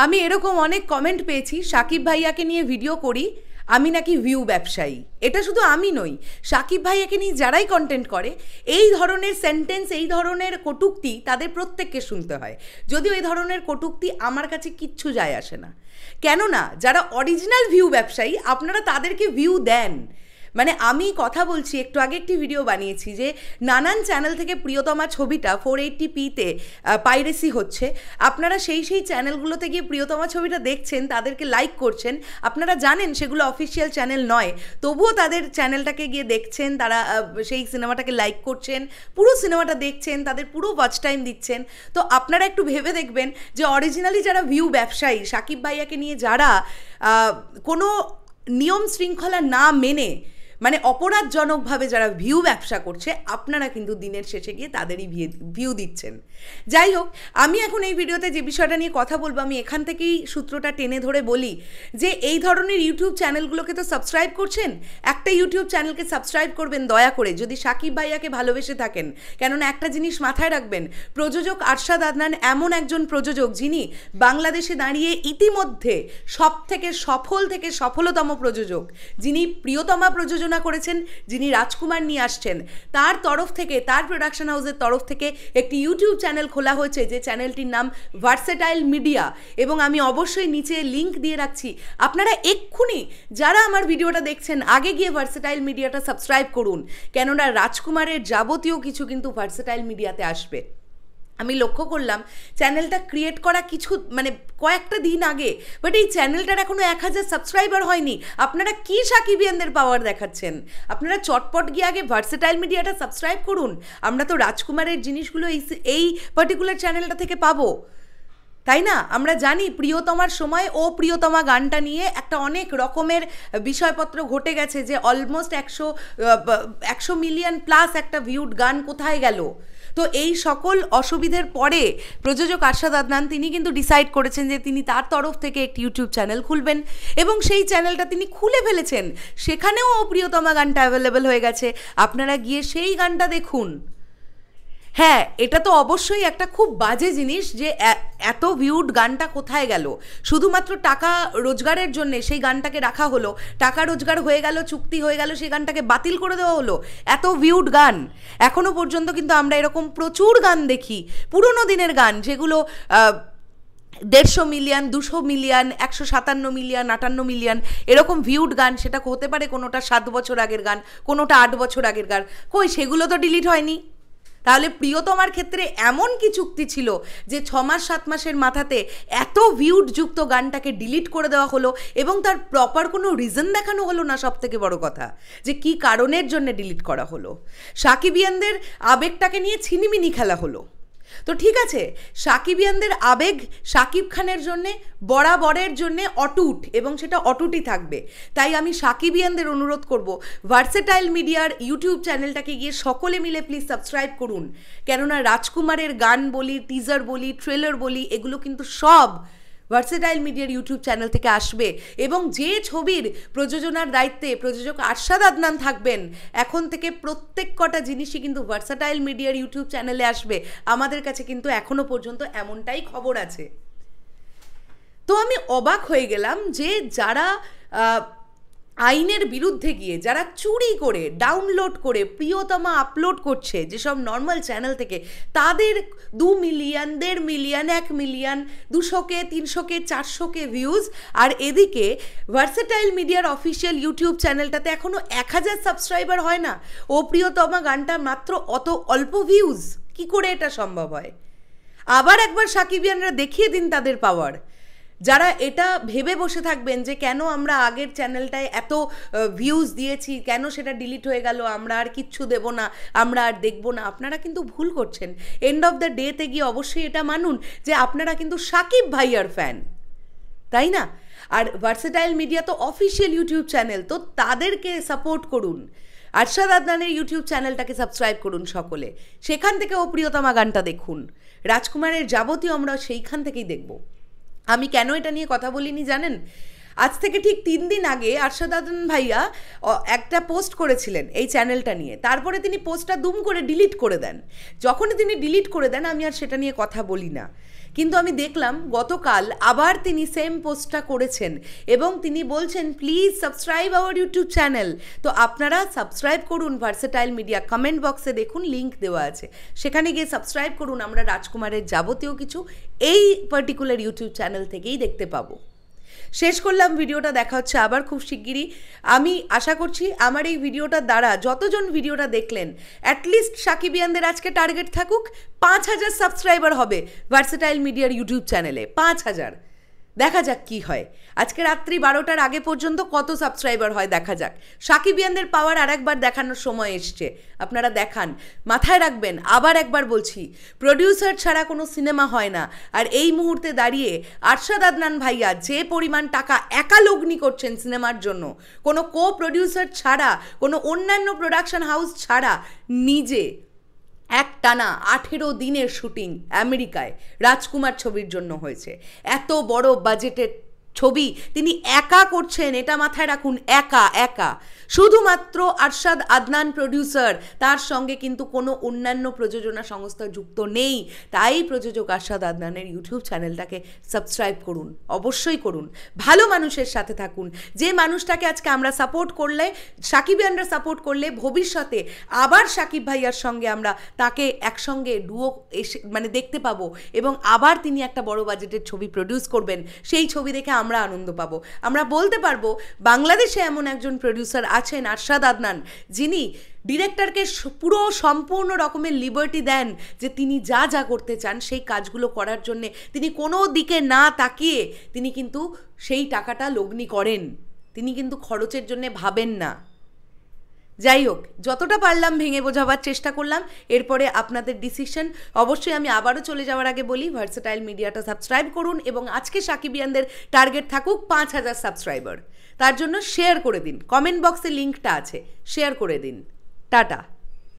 আমি এরকম অনেক কমেন্ট পেয়েছি, সাকিব ভাইয়াকে নিয়ে ভিডিও করি, আমি নাকি ভিউ ব্যবসায়ী। এটা শুধু আমি নই, সাকিব ভাইয়াকে নিয়ে যারাই কন্টেন্ট করে এই ধরনের সেন্টেন্স, এই ধরনের কটূক্তি তাদের প্রত্যেককে শুনতে হয়। যদিও এই ধরনের কটূক্তি আমার কাছে কিচ্ছু যায় আসে না, কেননা যারা অরিজিনাল ভিউ ব্যবসায়ী আপনারা তাদেরকে ভিউ দেন। মানে আমি কথা বলছি, একটু আগে একটি ভিডিও বানিয়েছি যে নানান চ্যানেল থেকে প্রিয়তমা ছবিটা 480p-তে পাইরেসি হচ্ছে, আপনারা সেই চ্যানেলগুলোতে গিয়ে প্রিয়তমা ছবিটা দেখছেন, তাদেরকে লাইক করছেন, আপনারা জানেন সেগুলো অফিসিয়াল চ্যানেল নয়, তবুও তাদের চ্যানেলটাকে গিয়ে দেখছেন, তারা সেই সিনেমাটাকে লাইক করছেন, পুরো সিনেমাটা দেখছেন, তাদের পুরো ওয়াচ টাইম দিচ্ছেন। তো আপনারা একটু ভেবে দেখবেন যে অরিজিনালি যারা ভিউ ব্যবসায়ী, সাকিব ভাইয়াকে নিয়ে যারা কোনো নিয়ম শৃঙ্খলা না মেনে মানে অপরাধজনকভাবে যারা ভিউ ব্যবসা করছে, আপনারা কিন্তু দিনের শেষে গিয়ে তাদেরই ভিউ দিচ্ছেন। যাই হোক, আমি এখন এই ভিডিওতে যে বিষয়টা নিয়ে কথা বলবো, আমি এখান থেকেই সূত্রটা টেনে ধরে বলি যে এই ধরনের ইউটিউব চ্যানেলগুলোকে তো সাবস্ক্রাইব করছেন, একটা ইউটিউব চ্যানেলকে সাবস্ক্রাইব করবেন দয়া করে যদি সাকিব ভাইয়াকে ভালোবেসে থাকেন। কেননা একটা জিনিস মাথায় রাখবেন, প্রযোজক আরশাদ আদনান এমন একজন প্রযোজক যিনি বাংলাদেশে দাঁড়িয়ে ইতিমধ্যে সব থেকে সফলতম প্রযোজক, যিনি প্রিয়তমা প্রযোজনা করেছেন, যিনি রাজকুমার নিয়ে আসছেন, তার তরফ থেকে, তার প্রোডাকশন হাউসের তরফ থেকে একটি ইউটিউব চ্যানেল খোলা হয়েছে যে চ্যানেলটির নাম ভার্সেটাইল মিডিয়া, এবং আমি অবশ্যই নিচে লিঙ্ক দিয়ে রাখছি। আপনারা এক্ষুনি যারা আমার ভিডিওটা দেখছেন আগে গিয়ে ভার্সেটাইল মিডিয়াটা সাবস্ক্রাইব করুন, কেননা রাজকুমারের যাবতীয় কিছু কিন্তু ভার্সেটাইল মিডিয়াতে আসবে। আমি লক্ষ্য করলাম চ্যানেলটা ক্রিয়েট করা কিছু মানে কয়েকটা দিন আগে, বাট এই চ্যানেলটার এখনও 1000 সাবস্ক্রাইবার হয়নি। আপনারা কি সাকিবিয়ানদের পাওয়ার দেখাচ্ছেন? আপনারা চটপট গিয়ে আগে ভার্সেটাইল মিডিয়াটা সাবস্ক্রাইব করুন। আমরা তো রাজকুমারের জিনিসগুলো এই পার্টিকুলার চ্যানেলটা থেকে পাবো, তাই না? আমরা জানি প্রিয়তমার সময় ও প্রিয়তমা গানটা নিয়ে একটা অনেক রকমের বিষয়পত্র ঘটে গেছে, যে অলমোস্ট 100 মিলিয়ন প্লাস একটা ভিউড গান কোথায় গেল। তো এই সকল অসুবিধের পরে প্রযোজক আরশাদ আদনান তিনি কিন্তু ডিসাইড করেছেন যে তিনি তার তরফ থেকে একটি ইউটিউব চ্যানেল খুলবেন, এবং সেই চ্যানেলটা তিনি খুলে ফেলেছেন। সেখানেও প্রিয়তমা গানটা অ্যাভেলেবেল হয়ে গেছে, আপনারা গিয়ে সেই গানটা দেখুন। হ্যাঁ, এটা তো অবশ্যই একটা খুব বাজে জিনিস যে এত ভিউড গানটা কোথায় গেল। শুধুমাত্র টাকা রোজগারের জন্যে সেই গানটাকে রাখা হলো, টাকা রোজগার হয়ে গেল, চুক্তি হয়ে গেল, সেই গানটাকে বাতিল করে দেওয়া হলো। এত ভিউড গান এখনও পর্যন্ত কিন্তু আমরা এরকম প্রচুর গান দেখি, পুরনো দিনের গান, যেগুলো 150 মিলিয়ন, 200 মিলিয়ন, 157 মিলিয়ন, 58 মিলিয়ন এরকম ভিউড গান। সেটা হতে পারে কোনোটা 7 বছর আগের গান, কোনোটা 8 বছর আগের গান। কই, সেগুলো তো ডিলিট হয়নি। তাহলে প্রিয়তমার ক্ষেত্রে এমন কি চুক্তি ছিল যে 6 মাস 7 মাসের মাথাতে এত ভিউড যুক্ত গানটাকে ডিলিট করে দেওয়া হলো, এবং তার প্রপার কোনো রিজন দেখানো হলো না? সব থেকে বড় কথা যে কি কারণের জন্য ডিলিট করা হলো। সাকিবিয়ানদের আবেগটাকে নিয়ে ছিনিমিনি খেলা হলো। তো ঠিক আছে, সাকিবিয়ানদের আবেগ সাকিব খানের জন্যে, বরাবরের জন্যে অটুট, এবং সেটা অটুটই থাকবে। তাই আমি সাকিবিয়ানদের অনুরোধ করব, ভার্সেটাইল মিডিয়ার ইউটিউব চ্যানেলটাকে গিয়ে সকলে মিলে প্লিজ সাবস্ক্রাইব করুন। কেননা রাজকুমারের গান বলি, টিজার বলি, ট্রেলার বলি, এগুলো কিন্তু সব ভার্সেটাইল মিডিয়ার ইউটিউব চ্যানেল থেকে আসবে, এবং যে ছবির প্রযোজনার দায়িত্বে প্রযোজক আরশাদ আদনান থাকবেন, এখন থেকে প্রত্যেক কটা জিনিসই কিন্তু ভার্সেটাইল মিডিয়ার ইউটিউব চ্যানেলে আসবে। আমাদের কাছে কিন্তু এখনো পর্যন্ত এমনটাই খবর আছে। তো আমি অবাক হয়ে গেলাম যে যারা আইনের বিরুদ্ধে গিয়ে, যারা চুরি করে ডাউনলোড করে প্রিয়তমা আপলোড করছে যেসব নর্মাল চ্যানেল থেকে, তাদের 2 million, 1.5 million, 1 million, 200K, 300K, 400K views, আর এদিকে ভার্সেটাইল মিডিয়ার অফিসিয়াল ইউটিউব চ্যানেলটাতে এখনও 1000 সাবস্ক্রাইবার হয় না, ও প্রিয়তমা গানটা মাত্র অত অল্প ভিউজ। কি করে এটা সম্ভব হয়? আবার একবার সাকিবিয়ানরা দেখিয়ে দিন তাদের পাওয়ার। যারা এটা ভেবে বসে থাকবেন যে কেন আমরা আগের চ্যানেলটায় এত ভিউজ দিয়েছি, কেন সেটা ডিলিট হয়ে গেল, আমরা আর কিচ্ছু দেব না, আমরা আর দেখব না, আপনারা কিন্তু ভুল করছেন। এন্ড অফ দ্য ডেতে গিয়ে অবশ্যই এটা মানুন যে আপনারা কিন্তু সাকিব ভাইয়ার ফ্যান, তাই না? আর ভার্সেটাইল মিডিয়া তো অফিসিয়াল ইউটিউব চ্যানেল, তো তাদেরকে সাপোর্ট করুন। আরশাদ আদনানের ইউটিউব চ্যানেলটাকে সাবস্ক্রাইব করুন সকলে, সেখান থেকে প্রিয়তমা গানটা দেখুন। রাজকুমারের যাবতীয় আমরা সেইখান থেকেই দেখব। আমি কেন এটা নিয়ে কথা বলিনি জানেন? আজ থেকে ঠিক 3 দিন আগে আরশাদ আদনান ভাইয়া একটা পোস্ট করেছিলেন এই চ্যানেলটা নিয়ে, তারপরে তিনি পোস্টটা দুম করে ডিলিট করে দেন। যখনই তিনি ডিলিট করে দেন আমি আর সেটা নিয়ে কথা বলি না, কিন্তু আমি দেখলাম গতকাল আবার তিনি সেম পোস্টটা করেছেন এবং তিনি বলছেন please subscribe our YouTube channel. তো আপনারা সাবস্ক্রাইব করুন ভার্সেটাইল মিডিয়া, কমেন্ট বক্সে দেখুন লিঙ্ক দেওয়া আছে, সেখানে গিয়ে সাবস্ক্রাইব করুন। আমরা রাজকুমারের যাবতীয় কিছু এই পার্টিকুলার ইউটিউব চ্যানেল থেকেই দেখতে পাবো। শেষ করলাম ভিডিওটা, দেখা হচ্ছে আবার খুব শিগগিরই। আমি আশা করছি আমার এই ভিডিওটার দ্বারা যতজন ভিডিওটা দেখলেন, অ্যাটলিস্ট সাকিবিয়ানদের আজকে টার্গেট থাকুক 5,000 সাবস্ক্রাইবার হবে ভার্সেটাইল মিডিয়ার ইউটিউব চ্যানেলে। 5,000, দেখা যাক কি হয়। আজকে রাত্রি 12টার আগে পর্যন্ত কত সাবস্ক্রাইবার হয় দেখা যাক। সাকিবিয়ানদের পাওয়ার আর একবার দেখানোর সময় এসছে, আপনারা দেখান। মাথায় রাখবেন, আবার একবার বলছি, প্রডিউসার ছাড়া কোনো সিনেমা হয় না। আর এই মুহূর্তে দাঁড়িয়ে আরশাদ আদনান ভাইয়া যে পরিমাণ টাকা একা লগ্নি করছেন সিনেমার জন্য, কোনো কো প্রডিউসার ছাড়া, কোনো অন্যান্য প্রোডাকশন হাউস ছাড়া, নিজে একটানা 18 দিনের শুটিং আমেরিকায় রাজকুমার ছবির জন্য হয়েছে। এত বড় বাজেটের ছবি তিনি একা করছেন, এটা মাথায় রাখুন, একা শুধুমাত্র আরশাদ আদনান প্রডিউসার, তার সঙ্গে কিন্তু কোনো অন্যান্য প্রযোজনা সংস্থা যুক্ত নেই। তাই প্রযোজক আরশাদ আদনানের ইউটিউব চ্যানেলটাকে সাবস্ক্রাইব করুন, অবশ্যই করুন। ভালো মানুষের সাথে থাকুন, যে মানুষটাকে আজকে আমরা সাপোর্ট করলে, সাকিবিয়ানরা সাপোর্ট করলে, ভবিষ্যতে আবার সাকিব ভাইয়ার সঙ্গে আমরা তাকে একসঙ্গে ডুও এসে মানে দেখতে পাবো এবং আবার তিনি একটা বড় বাজেটের ছবি প্রডিউস করবেন। সেই ছবি দেখে আমরা আনন্দ পাবো। আমরা বলতে পারবো বাংলাদেশে এমন একজন প্রডিউসার আছেন আরশাদ আদনান, যিনি ডিরেক্টরকে পুরো সম্পূর্ণ রকমের লিবার্টি দেন যে তিনি যা যা করতে চান সেই কাজগুলো করার জন্যে তিনি কোনো দিকে না তাকিয়ে তিনি কিন্তু সেই টাকাটা লগ্নি করেন, তিনি কিন্তু খরচের জন্যে ভাবেন না। যাই হোক, যতটা পারলাম ভেঙে বোঝাবার চেষ্টা করলাম। এরপরে আপনাদের ডিসিশন। অবশ্যই আমি আবারও চলে যাওয়ার আগে বলি, ভার্সেটাইল মিডিয়াটা সাবস্ক্রাইব করুন এবং আজকে সাকিবিয়ানদের টার্গেট থাকুক 5,000 সাবস্ক্রাইবার। তার জন্য শেয়ার করে দিন, কমেন্ট বক্সে লিঙ্কটা আছে, শেয়ার করে দিন। টাটা।